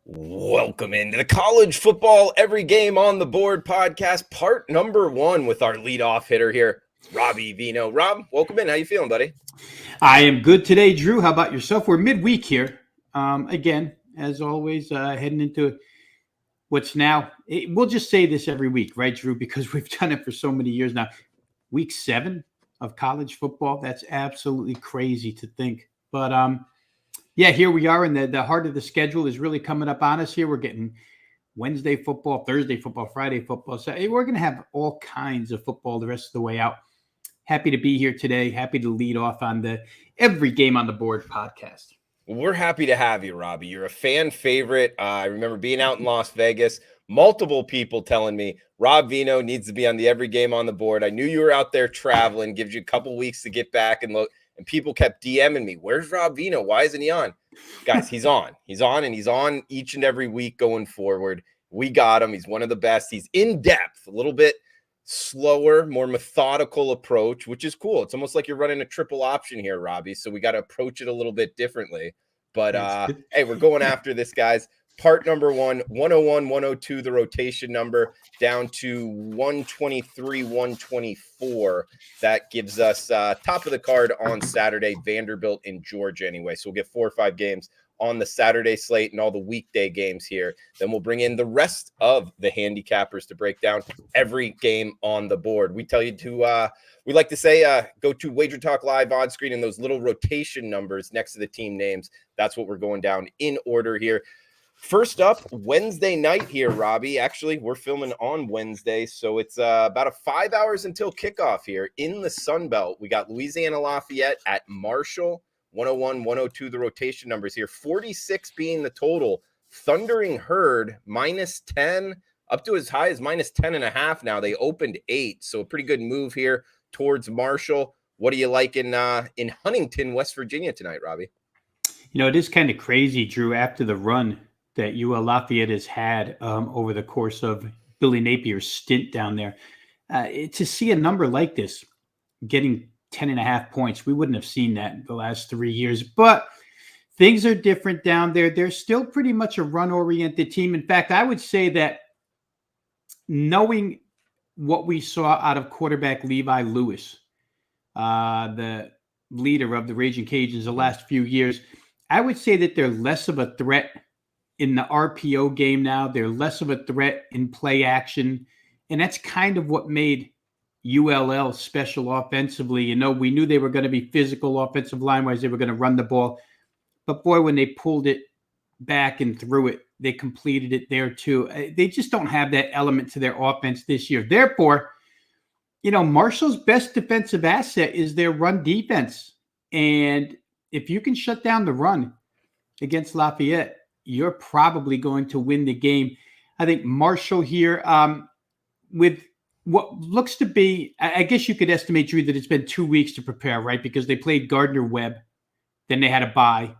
Welcome into the College Football Every Game on the Board podcast, part number 1 with our leadoff hitter here, Robbie Veno. Rob, welcome in. How you feeling, buddy? I am good today, Drew. How about yourself? We're midweek here. Again, as always, heading into what's now. We'll just say this every week, right, Drew? Because we've done it for so many years now. Week 7 of college football. That's absolutely crazy to think. But yeah, here we are, and the heart of the schedule is really coming up on us here. We're getting Wednesday football, Thursday football, Friday football. So we're going to have all kinds of football the rest of the way out. Happy to be here today. Happy to lead off on the Every Game on the Board podcast. Well, we're happy to have you, Robbie. You're a fan favorite. I remember being out in Las Vegas, multiple people telling me Rob Veno needs to be on the Every Game on the Board. I knew you were out there traveling, gives you a couple weeks to get back and look. And people kept DMing me, where's Rob Veno? Why isn't he on? Guys, he's on. He's on, and he's on each and every week going forward. We got him. He's one of the best. He's in depth, a little bit slower, more methodical approach, which is cool. It's almost like you're running a triple option here, Robbie. So we got to approach it a little bit differently. But hey, we're going after this, guys. Part number 1, 101, 102, the rotation number, down to 123, 124. That gives us top of the card on Saturday, Vanderbilt in Georgia anyway. So we'll get 4 or 5 games on the Saturday slate and all the weekday games here. Then we'll bring in the rest of the handicappers to break down every game on the board. We tell you to, we like to say, go to Wager Talk Live on screen and those little rotation numbers next to the team names. That's what we're going down in order here. First up, Wednesday night here, Robbie. Actually, we're filming on Wednesday, so it's about 5 hours until kickoff here in the Sun Belt. We got Louisiana Lafayette at Marshall. 101, 102, the rotation numbers here. 46 being the total. Thundering Herd, -10, up to as high as -10.5 now. They opened 8, so a pretty good move here towards Marshall. What do you like in Huntington, West Virginia tonight, Robbie? You know, it is kind of crazy, Drew, after the run that UL Lafayette has had over the course of Billy Napier's stint down there. To see a number like this, getting 10.5 points. We wouldn't have seen that in the last 3 years, but things are different down there. They're still pretty much a run-oriented team. In fact, I would say that knowing what we saw out of quarterback Levi Lewis, the leader of the Raging Cajuns the last few years, I would say that they're less of a threat in the RPO game now. They're less of a threat in play action, and that's kind of what made ULL special offensively. You know, we knew they were going to be physical offensive line-wise. They were going to run the ball. But, boy, when they pulled it back and threw it, they completed it there too. They just don't have that element to their offense this year. Therefore, you know, Marshall's best defensive asset is their run defense. And if you can shut down the run against Lafayette, you're probably going to win the game. I think Marshall here with – what looks to be, I guess you could estimate, Drew, that it's been 2 weeks to prepare, right? Because they played Gardner-Webb, then they had a bye,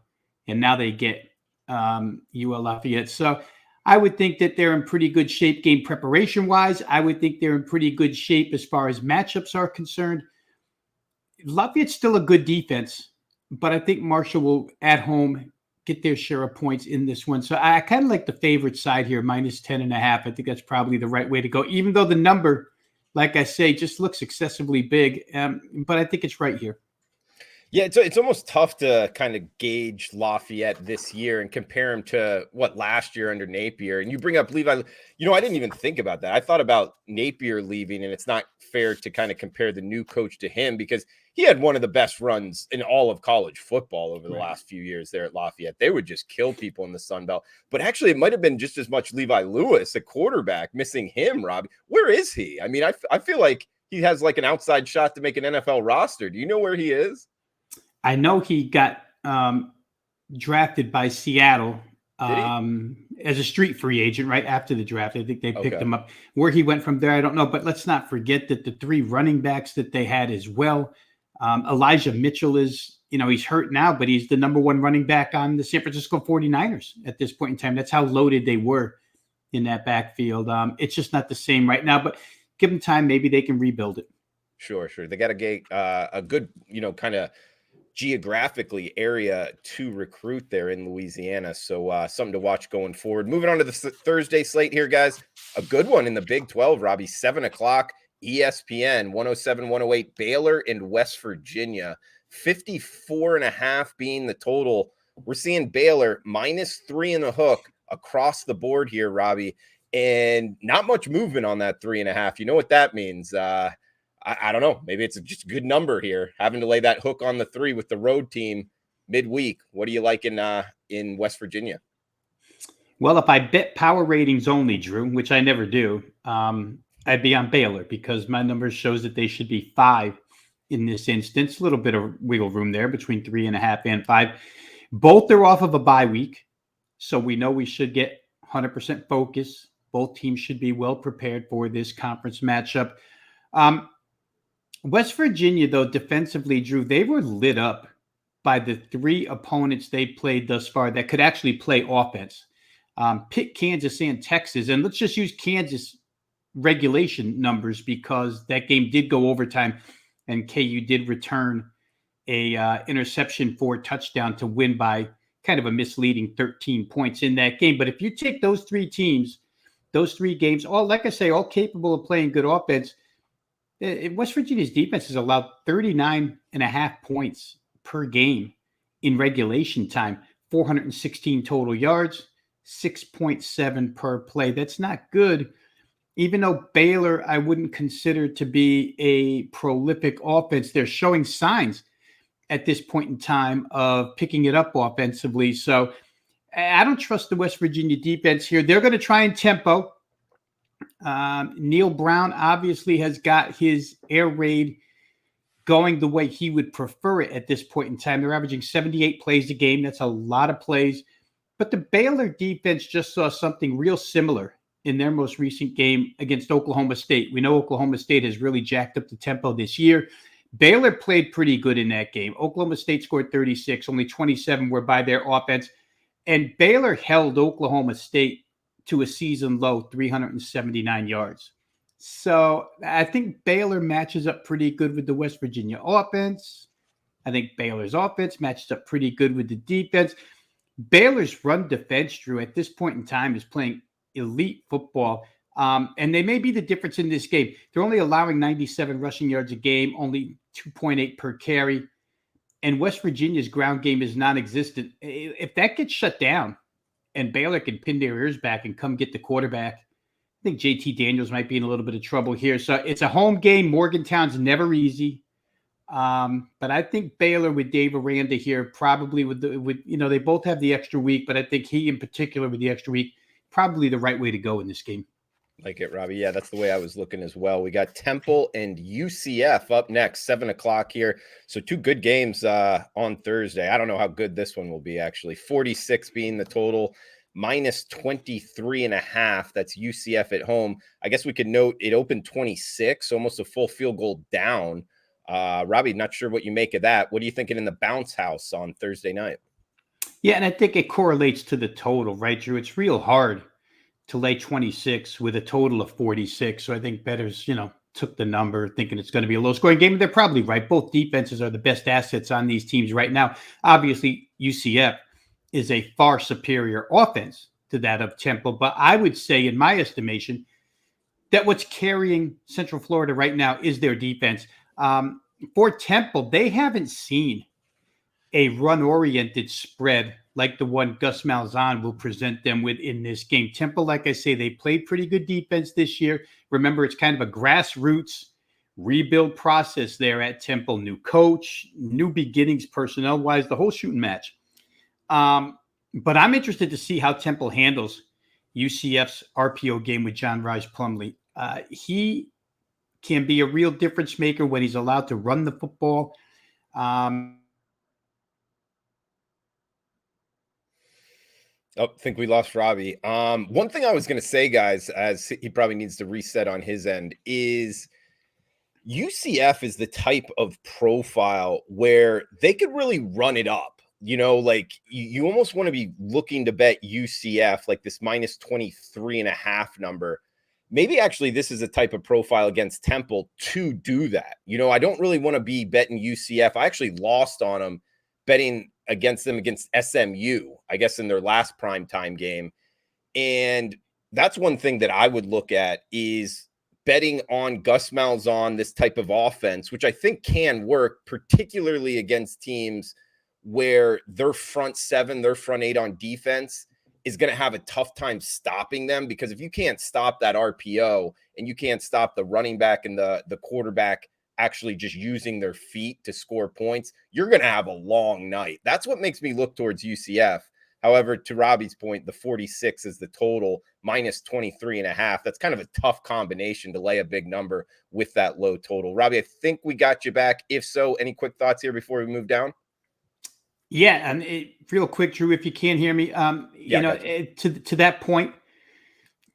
and now they get UL Lafayette. So I would think that they're in pretty good shape game preparation-wise. I would think they're in pretty good shape as far as matchups are concerned. Lafayette's still a good defense, but I think Marshall will, at home, get their share of points in this one. So I kind of like the favorite side here, -10.5. I think that's probably the right way to go, even though the number, like I say, just looks excessively big. But I think it's right here. Yeah, it's almost tough to kind of gauge Lafayette this year and compare him to what last year under Napier. And you bring up Levi. You know, I didn't even think about that. I thought about Napier leaving, and it's not fair to kind of compare the new coach to him because he had one of the best runs in all of college football over the last few years there at Lafayette. They would just kill people in the Sun Belt. But actually, it might have been just as much Levi Lewis, a quarterback, missing him, Robbie. Where is he? I mean, I feel like he has like an outside shot to make an NFL roster. Do you know where he is? I know he got drafted by Seattle as a street free agent right after the draft. I think they picked him up. Where he went from there, I don't know. But let's not forget that the 3 running backs that they had as well. Elijah Mitchell is, you know, he's hurt now, but he's the number 1 running back on the San Francisco 49ers at this point in time. That's how loaded they were in that backfield. It's just not the same right now, but give them time. Maybe they can rebuild it. Sure. They got to get a good, you know, kind of geographically area to recruit there in Louisiana. So something to watch going forward. Moving on to the Thursday slate here, guys. A good one in the Big 12, Robbie. 7 o'clock, ESPN, 107, 108, Baylor and West Virginia. 54.5 being the total. We're seeing Baylor -3 in the hook across the board here, Robbie. And not much movement on that 3.5. You know what that means? I don't know. Maybe it's just a good number here, having to lay that hook on the 3 with the road team midweek. What do you like in West Virginia? Well, if I bet power ratings only, Drew, which I never do, I'd be on Baylor because my numbers shows that they should be 5 in this instance. A little bit of wiggle room there between 3.5 and 5. Both are off of a bye week, so we know we should get 100% focus. Both teams should be well prepared for this conference matchup. West Virginia, though, defensively, Drew, they were lit up by the 3 opponents they played thus far that could actually play offense. Pitt, Kansas, and Texas. And let's just use Kansas regulation numbers because that game did go overtime and KU did return a interception for a touchdown to win by kind of a misleading 13 points in that game. But if you take those 3 teams, those 3 games, all, like I say, all capable of playing good offense, West Virginia's defense has allowed 39.5 points per game in regulation time, 416 total yards, 6.7 per play. That's not good. Even though Baylor, I wouldn't consider to be a prolific offense, they're showing signs at this point in time of picking it up offensively. So I don't trust the West Virginia defense here. They're going to try and tempo. Neil Brown obviously has got his air raid going the way he would prefer it at this point in time. They're averaging 78 plays a game. That's a lot of plays. But the Baylor defense just saw something real similar in their most recent game against Oklahoma State. We know Oklahoma State has really jacked up the tempo this year. Baylor played pretty good in that game. Oklahoma State scored 36. Only 27 were by their offense. And Baylor held Oklahoma State to a season low 379 yards. So I think Baylor matches up pretty good with the West Virginia offense. I think Baylor's offense matches up pretty good with the defense. Baylor's run defense, Drew, at this point in time is playing elite football. And they may be the difference in this game. They're only allowing 97 rushing yards a game, only 2.8 per carry. And West Virginia's ground game is non-existent. If that gets shut down and Baylor can pin their ears back and come get the quarterback, I think JT Daniels might be in a little bit of trouble here. So it's a home game. Morgantown's never easy. But I think Baylor with Dave Aranda here, probably with they both have the extra week, but I think he in particular with the extra week, probably the right way to go in this game. Like it, Robbie. Yeah, that's the way I was looking as well. We got Temple and UCF up next, 7 o'clock here. So 2 good games on Thursday. I don't know how good this one will be, actually. 46 being the total, -23.5. That's UCF at home. I guess we could note it opened 26, almost a full field goal down. Robbie, not sure what you make of that. What are you thinking in the bounce house on Thursday night? Yeah, and I think it correlates to the total, right, Drew? It's real hard to lay 26 with a total of 46. So I think bettors, took the number thinking it's going to be a low scoring game. They're probably right. Both defenses are the best assets on these teams right now. Obviously, UCF is a far superior offense to that of Temple. But I would say, in my estimation, that what's carrying Central Florida right now is their defense. For Temple, they haven't seen a run-oriented spread like the one Gus Malzahn will present them with in this game. Temple, like I say, they played pretty good defense this year. Remember, it's kind of a grassroots rebuild process there at Temple. New coach, new beginnings personnel-wise, the whole shooting match. But I'm interested to see how Temple handles UCF's RPO game with John Rhys Plumlee. He can be a real difference maker when he's allowed to run the football. Oh, I think we lost Robbie. One thing I was going to say, guys, as he probably needs to reset on his end, is UCF is the type of profile where they could really run it up. Like you almost want to be looking to bet UCF like this -23.5 number. maybe actually this is a type of profile against Temple to do that. I don't really want to be betting UCF. I actually lost on them betting against them against SMU, I guess, in their last primetime game. And that's one thing that I would look at is betting on Gus Malzahn, this type of offense, which I think can work, particularly against teams where their front seven, their front eight on defense is going to have a tough time stopping them. Because if you can't stop that RPO and you can't stop the running back and the quarterback actually just using their feet to score points, you're going to have a long night. That's what makes me look towards UCF. However, to Robbie's point, the 46 is the total, minus 23.5. That's kind of a tough combination to lay a big number with that low total. Robbie, I think we got you back. If so, any quick thoughts here before we move down? Yeah, and real quick, Drew, if you can't hear me, to that point,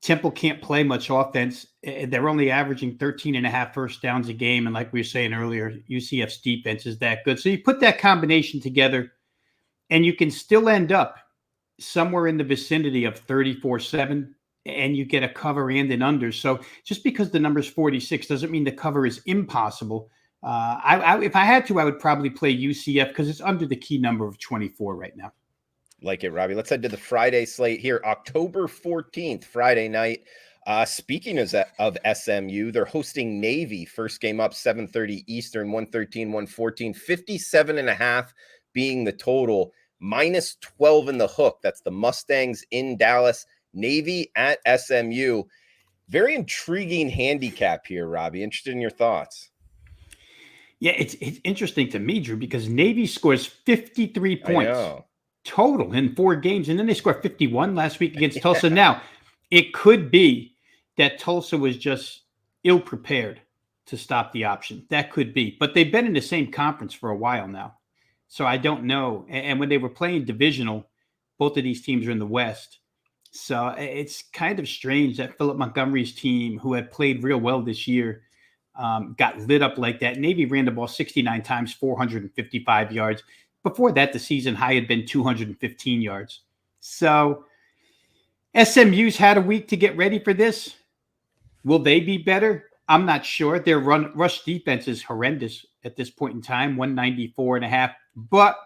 Temple can't play much offense. They're only averaging 13.5 first downs a game. And like we were saying earlier, UCF's defense is that good. So you put that combination together and you can still end up somewhere in the vicinity of 34-7, and you get a cover and an under. So just because the number is 46 doesn't mean the cover is impossible. If I had to, I would probably play UCF because it's under the key number of 24 right now. Like it, Robbie. Let's head to the Friday slate here. October 14th, Friday night. Speaking of SMU, they're hosting Navy. First game up, 7:30 Eastern, 113, 114, 57.5 being the total, minus 12 in the hook. That's the Mustangs in Dallas. Navy at SMU. Very intriguing handicap here, Robbie. Interested in your thoughts? Yeah, it's interesting to me, Drew, because Navy scores 53 points total in 4 games, and then they scored 51 last week against Tulsa. Now, it could be that Tulsa was just ill-prepared to stop the option. That could be. But they've been in the same conference for a while now. So I don't know. And when they were playing divisional, both of these teams are in the West. So it's kind of strange that Philip Montgomery's team, who had played real well this year, got lit up like that. Navy ran the ball 69 times, 455 yards. Before that, the season high had been 215 yards. So SMU's had a week to get ready for this. Will they be better? I'm not sure. Their rush defense is horrendous at this point in time, 194.5. But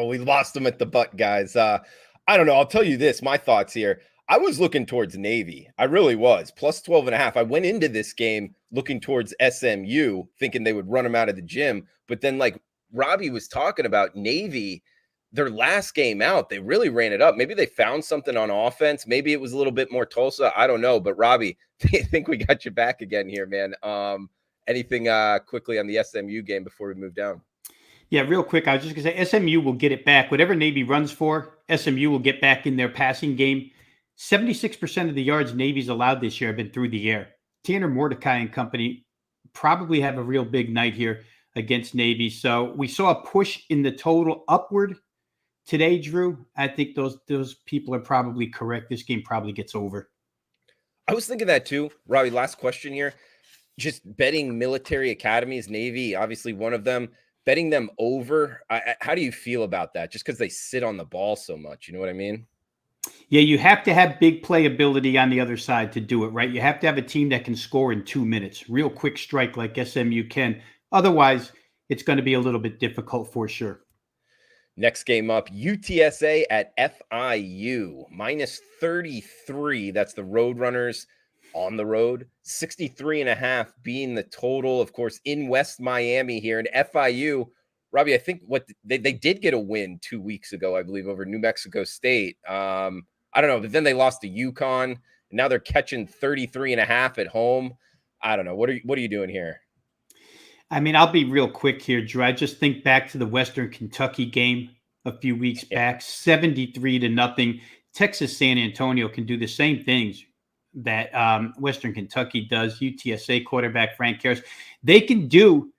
we lost them at the butt, guys. I don't know. I'll tell you this, my thoughts here. I was looking towards Navy. I really was. Plus 12.5. I went into this game looking towards SMU, thinking they would run them out of the gym. But then, like Robbie was talking about, Navy, their last game out, they really ran it up. Maybe they found something on offense. Maybe it was a little bit more Tulsa. I don't know. But Robbie, I think we got you back again here, man. Anything quickly on the SMU game before we move down? Yeah, real quick, I was just going to say SMU will get it back. Whatever Navy runs for, SMU will get back in their passing game. 76% of the yards Navy's allowed this year have been through the air. Tanner Mordecai and company probably have a real big night here against Navy. So we saw a push in the total upward today, Drew. I think those people are probably correct. This game probably gets over. I was thinking that too. Robbie, last question here. Just betting military academies, Navy, obviously one of them, betting them over. How do you feel about that? Just because they sit on the ball so much, you know what I mean? Yeah, you have to have big playability on the other side to do it, right? You have to have a team that can score in 2 minutes, real quick strike like SMU can. Otherwise, it's going to be a little bit difficult for sure. Next game up, UTSA at FIU, minus 33. That's the Roadrunners on the road. 63.5 being the total, of course, in West Miami here. And FIU, Robbie, I think what they did get a win 2 weeks ago, I believe, over New Mexico State. I don't know, but then they lost to UConn. And now they're catching 33.5 at home. I don't know. What are you doing here? I mean, I'll be real quick here, Drew. I just think back to the Western Kentucky game a few weeks back, 73-0. Texas San Antonio can do the same things that Western Kentucky does. UTSA quarterback Frank Harris, they can do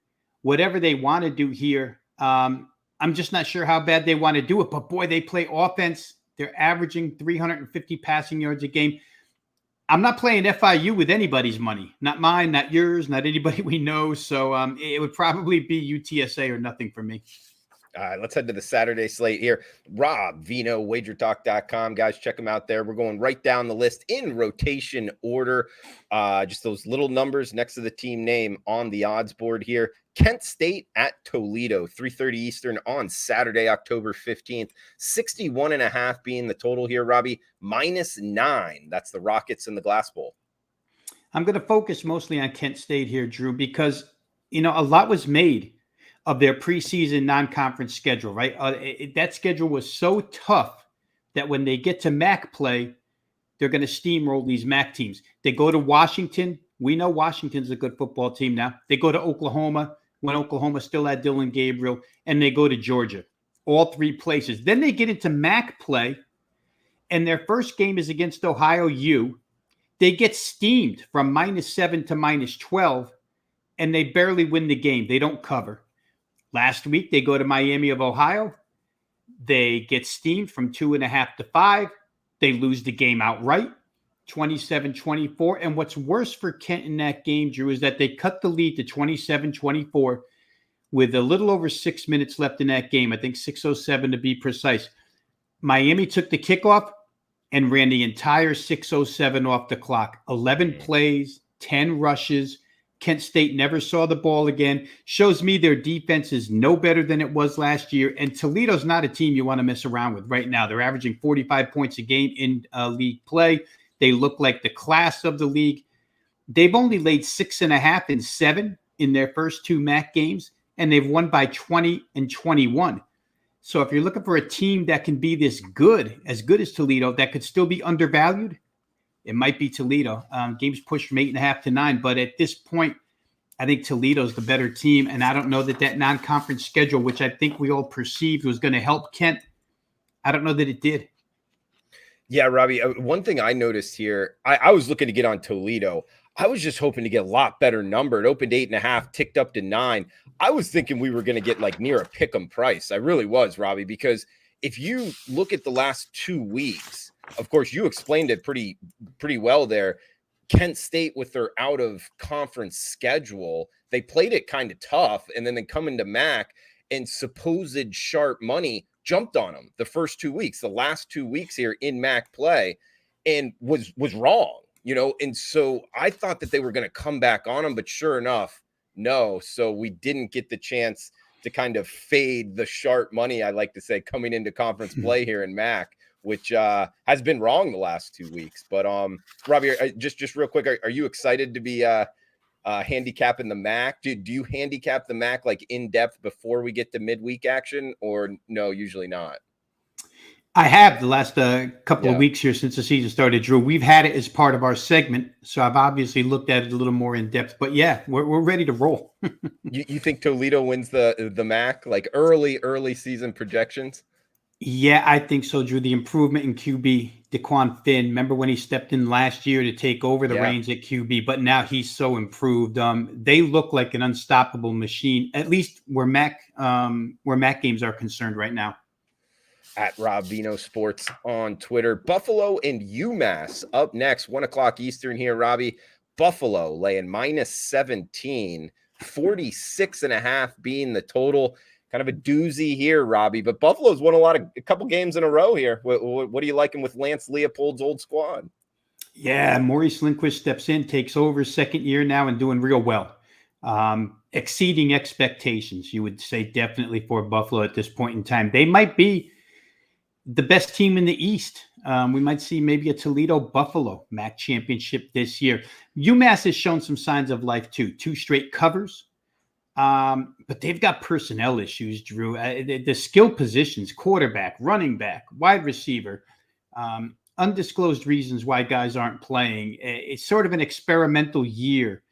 whatever they want to do here. I'm just not sure how bad they want to do it, but boy, they play offense. They're averaging 350 passing yards a game. I'm not playing FIU with anybody's money, not mine, not yours, not anybody we know. So it would probably be UTSA or nothing for me. Let's head to the Saturday slate here. Rob, Veno, wagertalk.com. Guys, check them out there. We're going right down the list in rotation order. Just those little numbers next to the team name on the odds board here. Kent State at Toledo, 3:30 Eastern on Saturday, October 15th. 61.5 being the total here, Robbie. -9. That's the Rockets in the Glass Bowl. I'm going to focus mostly on Kent State here, Drew, because, a lot was made of their preseason non-conference schedule, right? That schedule was so tough that when they get to MAC play, they're going to steamroll these MAC teams. They go to Washington. We know Washington's a good football team now. They go to Oklahoma when Oklahoma still had Dylan Gabriel, and they go to Georgia. All three places. Then they get into MAC play, and their first game is against Ohio U. They get steamed from -7 to -12, and they barely win the game. They don't cover. Last week, they go to Miami of Ohio. They get steamed from 2.5 to 5. They lose the game outright, 27-24. And what's worse for Kent in that game, Drew, is that they cut the lead to 27-24 with a little over 6 minutes left in that game. I think 6:07 to be precise. Miami took the kickoff and ran the entire 6:07 off the clock. 11 plays, 10 rushes. Kent State never saw the ball again. Shows me their defense is no better than it was last year. And Toledo's not a team you want to mess around with right now. They're averaging 45 points a game in league play. They look like the class of the league. They've only laid 6.5 and 7 in their first 2 MAC games, and they've won by 20 and 21. So if you're looking for a team that can be this good as Toledo, that could still be undervalued, it might be Toledo. Games pushed from 8.5 to 9, but at this point, I think Toledo's the better team, and I don't know that non-conference schedule, which I think we all perceived was going to help Kent, I don't know that it did. Yeah, Robbie, one thing I noticed here, I was looking to get on Toledo. I was just hoping to get a lot better number. It opened 8.5, ticked up to 9. I was thinking we were going to get like near a pick'em price. I really was, Robbie, because if you look at the last 2 weeks, of course, you explained it pretty well there. Kent State, with their out of conference schedule, they played it kind of tough, and then they come into MAC, and supposed sharp money jumped on them the first 2 weeks, the last 2 weeks here in MAC play, and was wrong, And so I thought that they were going to come back on them, but sure enough, no. So we didn't get the chance to kind of fade the sharp money, I like to say, coming into conference play here in MAC, which has been wrong the last 2 weeks. But Robbie, just real quick, are you excited to be handicapping the MAC? Do you handicap the MAC like in depth before we get to midweek action, or no, usually not? I have the last couple of weeks here since the season started, Drew. We've had it as part of our segment, so I've obviously looked at it a little more in depth. But yeah, we're ready to roll. You think Toledo wins the MAC, like early season projections? Yeah, I think so, Drew. The improvement in QB, DeQuan Finn. Remember when he stepped in last year to take over the reins at QB, but now he's so improved. They look like an unstoppable machine, at least where MAC games are concerned right now. At Rob Veno Sports on Twitter. Buffalo and UMass up next, 1:00 Eastern here, Robbie. Buffalo laying -17, 46.5 being the total. Kind of a doozy here, Robbie, but Buffalo's won a couple games in a row here. What are you liking with Lance Leopold's old squad? Yeah, Maurice Lindquist steps in, takes over, second year now, and doing real well. Exceeding expectations, you would say, definitely for Buffalo at this point in time. They might be the best team in the East. We might see maybe a Toledo-Buffalo MAC championship this year. UMass has shown some signs of life too. 2 straight covers. But they've got personnel issues, Drew. The skill positions, quarterback, running back, wide receiver, undisclosed reasons why guys aren't playing. It's sort of an experimental year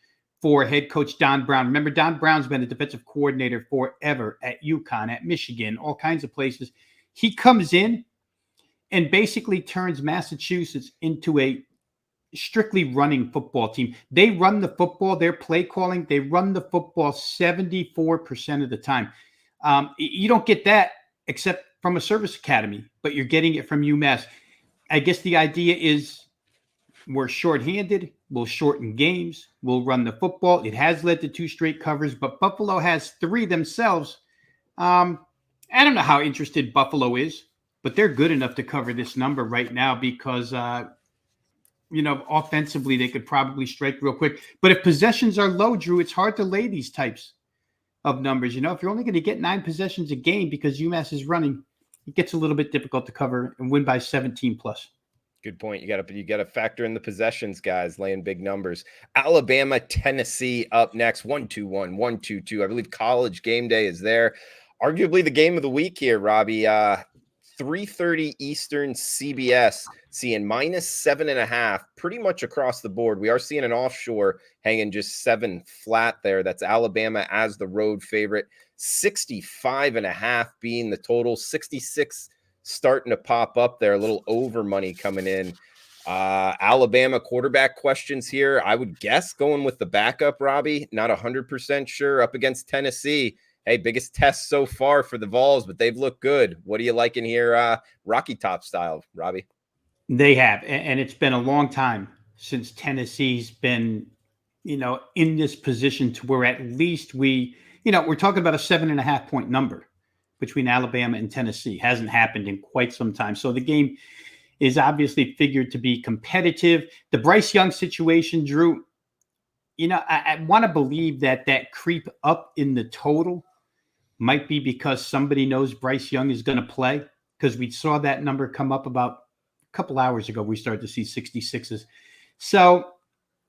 for head coach Don Brown. Remember, Don Brown's been a defensive coordinator forever at UConn, at Michigan, all kinds of places. He comes in and basically turns Massachusetts into a strictly running football team. They run the football, their play calling, they run the football 74% of the time. You don't get that except from a service academy, but you're getting it from UMass. I guess the idea is we're shorthanded, we'll shorten games, we'll run the football. It has led to 2 straight covers, but Buffalo has 3 themselves. I don't know how interested Buffalo is, but they're good enough to cover this number right now because, offensively, they could probably strike real quick. But if possessions are low, Drew, it's hard to lay these types of numbers. If you're only going to get 9 possessions a game because UMass is running, it gets a little bit difficult to cover and win by 17 plus. Good point. You got to factor in the possessions, guys, laying big numbers. Alabama, Tennessee up next. 1-2-1, 1-2-2. I believe College Game Day is there. Arguably the game of the week here, Robbie. 3:30 Eastern, CBS, seeing -7.5 pretty much across the board. We are seeing an offshore hanging just 7 flat there. That's Alabama as the road favorite. 65.5 being the total. 66 starting to pop up there. A little over money coming in. Alabama quarterback questions here. I would guess going with the backup, Robbie. Not 100% sure. Up against Tennessee. Hey, biggest test so far for the Vols, but they've looked good. What do you like in here, Rocky Top style, Robbie? They have, and it's been a long time since Tennessee's been, in this position to where at least we're talking about a 7.5 point number between Alabama and Tennessee. Hasn't happened in quite some time. So the game is obviously figured to be competitive. The Bryce Young situation, Drew, I want to believe that creep up in the total might be because somebody knows Bryce Young is going to play, because we saw that number come up about a couple hours ago. We started to see 66s. So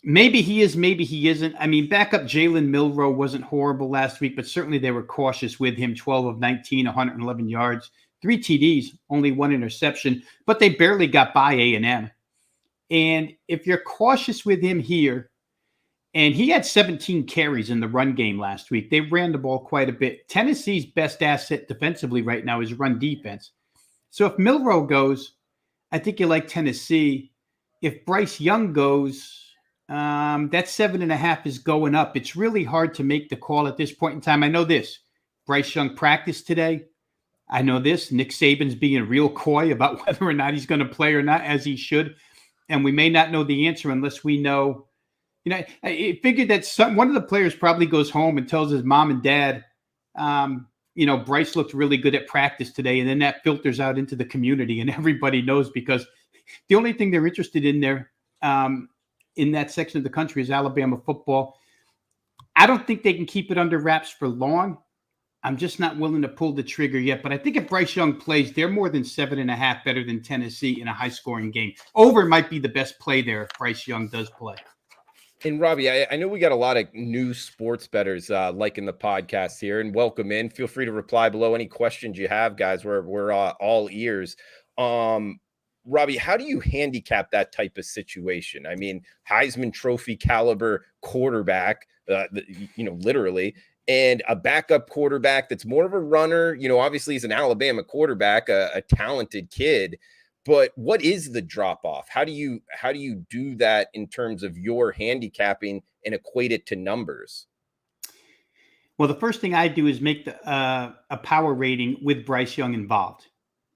maybe he is, maybe he isn't. I mean, backup Jalen Milroe wasn't horrible last week, but certainly they were cautious with him. 12 of 19, 111 yards, 3 TDs, only 1 interception, but they barely got by A&M. And if you're cautious with him here, and he had 17 carries in the run game last week. They ran the ball quite a bit. Tennessee's best asset defensively right now is run defense. So if Milroe goes, I think you like Tennessee. If Bryce Young goes, that 7.5 is going up. It's really hard to make the call at this point in time. I know this. Bryce Young practiced today. I know this. Nick Saban's being real coy about whether or not he's going to play or not, as he should. And we may not know the answer unless we know. I figured that one of the players probably goes home and tells his mom and dad, Bryce looked really good at practice today. And then that filters out into the community and everybody knows, because the only thing they're interested in there in that section of the country is Alabama football. I don't think they can keep it under wraps for long. I'm just not willing to pull the trigger yet. But I think if Bryce Young plays, they're more than 7.5 better than Tennessee in a high-scoring game. Over might be the best play there if Bryce Young does play. And Robbie, I know we got a lot of new sports bettors liking the podcast here, and welcome in. Feel free to reply below any questions you have, guys. We're all ears. Robbie, how do you handicap that type of situation? I mean, Heisman Trophy caliber quarterback, literally, and a backup quarterback that's more of a runner. Obviously he's an Alabama quarterback, a talented kid. But what is the drop off? How do you do that in terms of your handicapping and equate it to numbers? Well, the first thing I do is make a power rating with Bryce Young involved,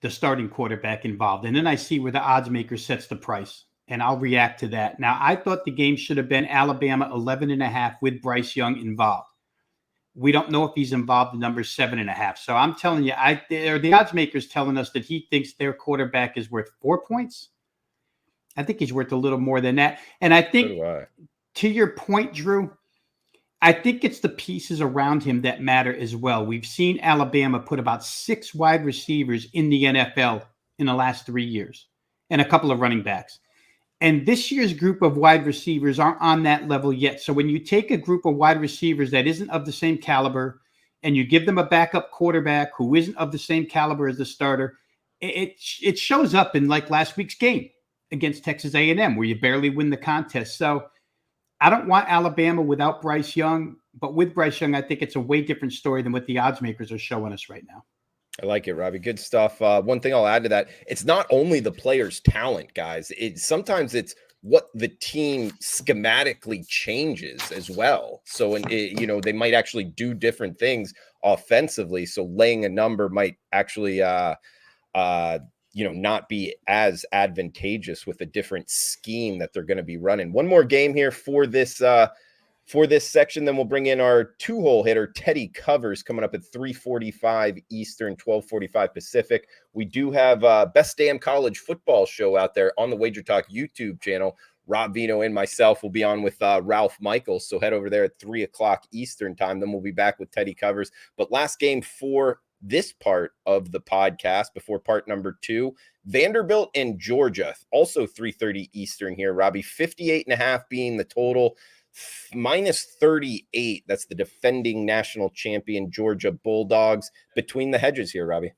the starting quarterback involved. And then I see where the odds maker sets the price, and I'll react to that. Now, I thought the game should have been Alabama 11.5 with Bryce Young involved. We don't know if he's involved. The number's 7.5. So I'm telling you, the odds maker's telling us that he thinks their quarterback is worth 4 points. I think he's worth a little more than that. And I think, to your point, Drew, I think it's the pieces around him that matter as well. We've seen Alabama put about 6 wide receivers in the NFL in the last 3 years, and a couple of running backs. And this year's group of wide receivers aren't on that level yet. So when you take a group of wide receivers that isn't of the same caliber and you give them a backup quarterback who isn't of the same caliber as the starter, it shows up in like last week's game against Texas A&M where you barely win the contest. So I don't want Alabama without Bryce Young, but with Bryce Young, I think it's a way different story than what the odds makers are showing us right now. I like it, Robbie. Good stuff. One thing I'll add to that, it's not only the player's talent, guys. Sometimes it's what the team schematically changes as well. So, they might actually do different things offensively. So laying a number might actually, not be as advantageous with a different scheme that they're going to be running. One more game here for this for this section. Then we'll bring in our 2-hole hitter, Teddy Covers, coming up at 3:45 Eastern, 12:45 Pacific. We do have Best Damn College Football show out there on the Wager Talk YouTube channel. Rob Veno and myself will be on with Ralph Michaels. So head over there at 3 o'clock Eastern time. Then we'll be back with Teddy Covers. But last game for this part of the podcast before part number 2, Vanderbilt and Georgia, also 3:30 Eastern here, Robbie. 58.5 being the total, minus 38. That's the defending national champion Georgia Bulldogs. Between the hedges here, Robbie.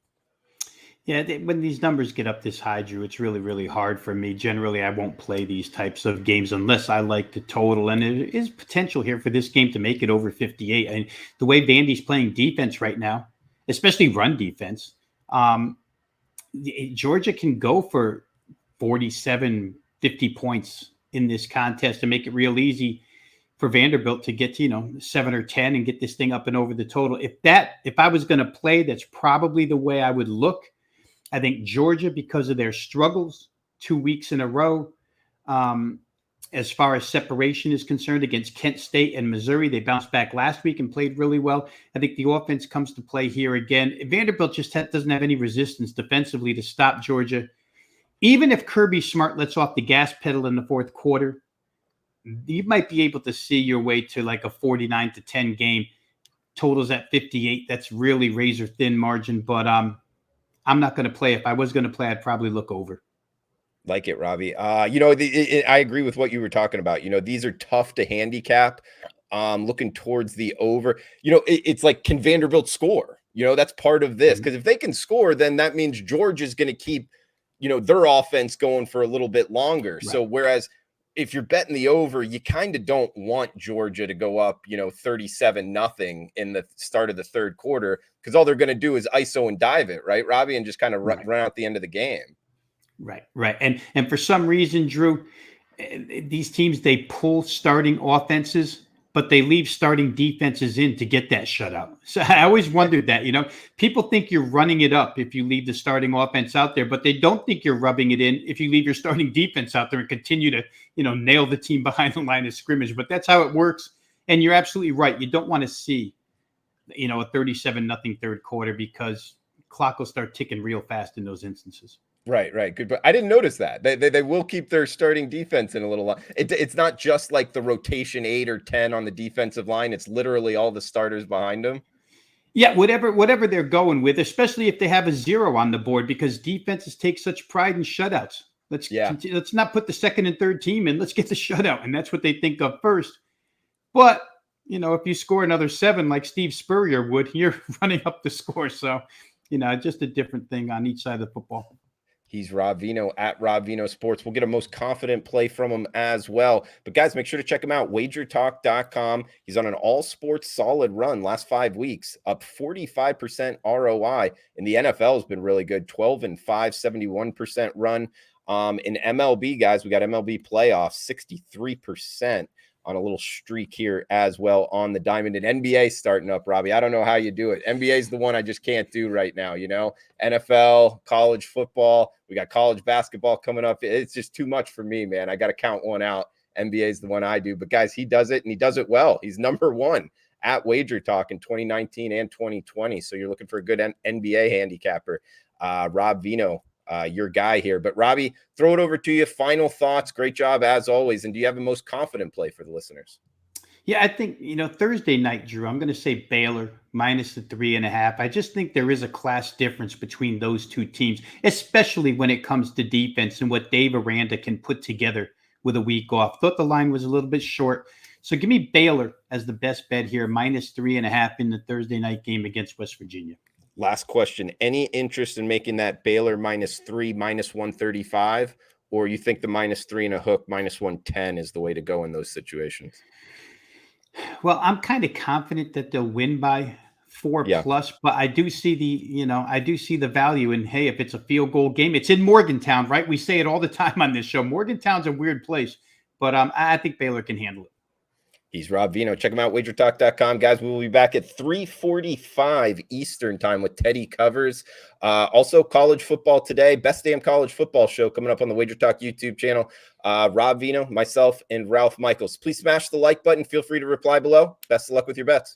Yeah, when these numbers get up this high, Drew, it's really, really hard for me. Generally, I won't play these types of games unless I like the total. And there is potential here for this game to make it over 58. And the way Vandy's playing defense right now, especially run defense, Georgia can go for 47, 50 points in this contest and make it real easy for Vanderbilt to get to, 7 or 10 and get this thing up and over the total. If I was going to play, that's probably the way I would look. I think Georgia, because of their struggles 2 weeks in a row, as far as separation is concerned against Kent State and Missouri, they bounced back last week and played really well. I think the offense comes to play here again. Vanderbilt just doesn't have any resistance defensively to stop Georgia. Even if Kirby Smart lets off the gas pedal in the fourth quarter, you might be able to see your way to like a 49-10 game. Totals at 58. That's really razor thin margin, but I'm not going to play. If I was going to play, I'd probably look over. Like it, Robbie. I agree with what you were talking about. These are tough to handicap. Looking towards the over, it's like, can Vanderbilt score? That's part of this, because if they can score, then that means Georgia's going to keep, their offense going for a little bit longer. Right. So whereas if you're betting the over, you kind of don't want Georgia to go up, 37-0 in the start of the third quarter, because all they're going to do is ISO and dive it, right, Robbie, and just kind of run out the end of the game. Right. And for some reason, Drew, these teams, they pull starting offenses, but they leave starting defenses in to get that shutout. So I always wondered that, people think you're running it up if you leave the starting offense out there, but they don't think you're rubbing it in if you leave your starting defense out there and continue to, nail the team behind the line of scrimmage. But that's how it works. And you're absolutely right. You don't want to see, a 37-0 third quarter, because clock will start ticking real fast in those instances. Right. Good. But I didn't notice that. They will keep their starting defense in a little while. It's not just like the rotation 8 or 10 on the defensive line. It's literally all the starters behind them. Yeah, whatever they're going with, especially if they have a 0 on the board, because defenses take such pride in shutouts. Let's not put the second and third team in. Let's get the shutout. And that's what they think of first. But, if you score another 7 like Steve Spurrier would, you're running up the score. So, just a different thing on each side of the football. He's Rob Veno at Rob Veno Sports. We'll get a most confident play from him as well. But guys, make sure to check him out, wagertalk.com. He's on an all sports solid run last 5 weeks, up 45% ROI. And the NFL has been really good, 12-5, 71% run. In MLB, guys, we got MLB playoffs, 63% on a little streak here as well on the diamond. And NBA starting up, Robbie. I don't know how you do it. NBA is the one I just can't do right now, NFL, college football. We got college basketball coming up. It's just too much for me, man. I got to count one out. NBA is the one I do. But guys, he does it, and he does it well. He's number 1 at Wager Talk in 2019 and 2020. So you're looking for a good NBA handicapper. Rob Veno, your guy here. But Robbie, throw it over to you. Final thoughts. Great job as always. And do you have the most confident play for the listeners? Yeah, I think, Thursday night, Drew, I'm going to say Baylor minus the 3.5. I just think there is a class difference between those two teams, especially when it comes to defense and what Dave Aranda can put together with a week off. Thought the line was a little bit short. So give me Baylor as the best bet here, minus 3.5 in the Thursday night game against West Virginia. Last question. Any interest in making that Baylor -3, -135, or you think the -3 and a hook, -110 is the way to go in those situations? Well, I'm kind of confident that they'll win by 4 plus, but I do see the value in, hey, if it's a field goal game, it's in Morgantown, right? We say it all the time on this show. Morgantown's a weird place, but I think Baylor can handle it. He's Rob Veno. Check him out, wagertalk.com. Guys, we will be back at 3:45 Eastern time with Teddy Covers. Also, college football today. Best damn college football show coming up on the Wager Talk YouTube channel. Rob Veno, myself, and Ralph Michaels. Please smash the like button. Feel free to reply below. Best of luck with your bets.